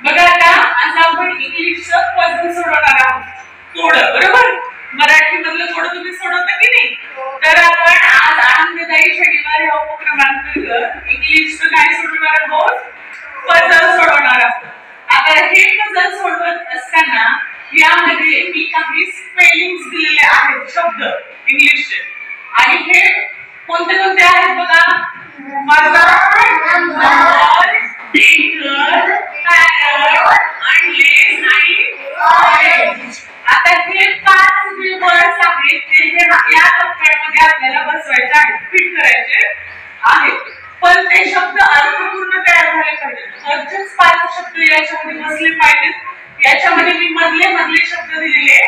बघा आता आज आपण इंग्लिशचं पझल सोडवणार आहोत. थोडं बरोबर मराठी मधलं थोडं तुम्ही सोडवता की नाही. तर आपण आज आनंददायी शनिवार या उपक्रमांतर्गत इंग्लिशचं काय सोडवणार आहोत, पझल सोडवणार आहोत. आता हे पझल सोडवत असताना यामध्ये मी काही स्पेलिंग्स दिलेले आहेत शब्द इंग्लिशचे आणि हे कोणते कोणते आहेत बघा. Mother, number, teacher, parrot, unless आणि ऑरेंज. आता हे पाच जे वर्ड्स आहेत ते या टप्प्यामध्ये आपल्याला बसवायचे आहेत, फिट करायचे आहेत. पण ते शब्द अर्थपूर्ण तयार झाले पाहिजेत. वरचेच पाच शब्द याच्यामध्ये बसले पाहिजेत. याच्यामध्ये मी मधले शब्द दिलेले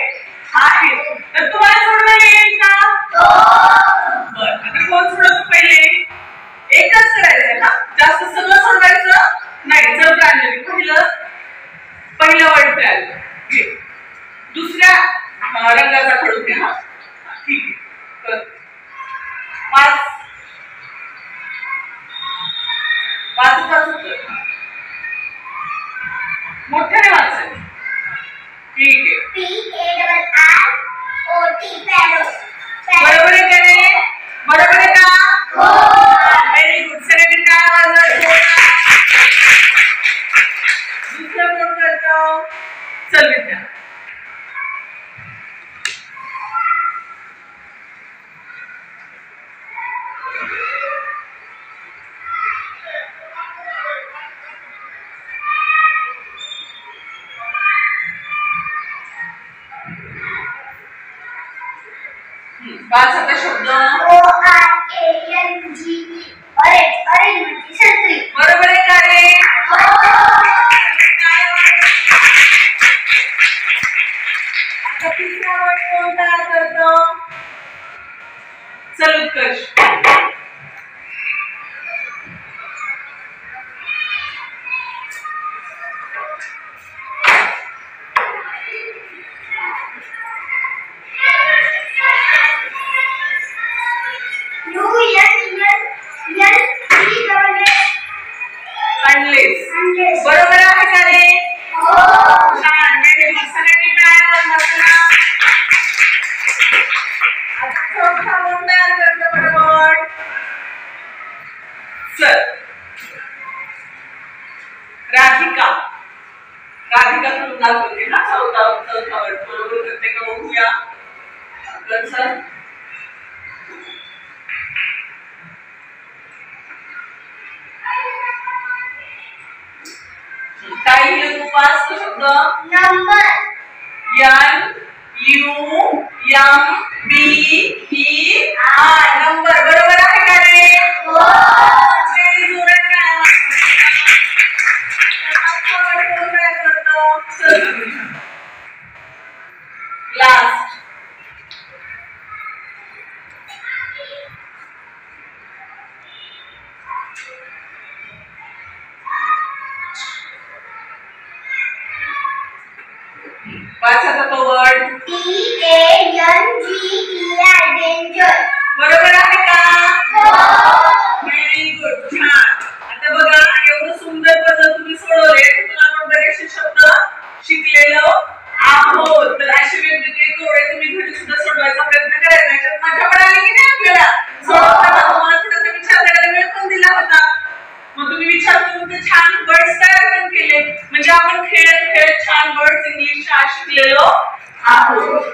आहेत. तर तुम्हाला सोडवता येईल का? बरं, आता कोण सोडवतो पहिले? एकच करायचंय ना, जास्त सगळं सोडवायचं नाही. जर प्रांजली पहिलं वर्ड तयार घे. दुसऱ्या रंगाचा खडू घे. हा ठीक आहे. पाच मोठ्याने वाचायचं. ठीक आहे. बरोबर आहे का रे? बरोबर आहे का? हो. Very good. सगळ्यांनी टाळ्या वाजवा. दुसरं कोण करतो? चल विद्या. पाच आता शब्द. ऑरेंज म्हणजे संत्री. बरोबर आहे का रे? आता तिसरा वर्ड कोण तयार करतो? चल उत्कर्ष. बरोबर आहे का रे? छान. सगळ्यांनी टाळ्या वाजवा. चौथा वर्ड तयार करतो बरोबर. चल राधिका. राधिका करून दाखवते ना. चौथा वर्ड बरोबर करते का बघूया. चल काय लिहिलं तू? पाच शब्द. Number. N U M B E R. Number. बरोबर आहे का रे? हो. वेरी जोरात काय करतो. लास्ट. वाचा तो वर्ड. डेंजर. बरोबर आहे का? हो. Very good. छान. आता बघा एवढं सुंदर पझल तुम्ही सोडवले. त्यातून आपण बरेचसे शब्द शिकलेलो आहोत. तर असे वेगवेगळे कोडे तुम्ही घरी सुद्धा सोडवायचा प्रयत्न करायचा. याच्यात मजा पण आली की नाही आपल्याला? सोडवताना तुम्हाला थोडासा विचार करायला वेळ पण दिला होता. मग तुम्ही विचार करून ते छान वर्ड्स तयार पण केले. म्हणजे आपण खेळत छान वर्ड्स इंग्लिशच्या शिकलेलो आहोत.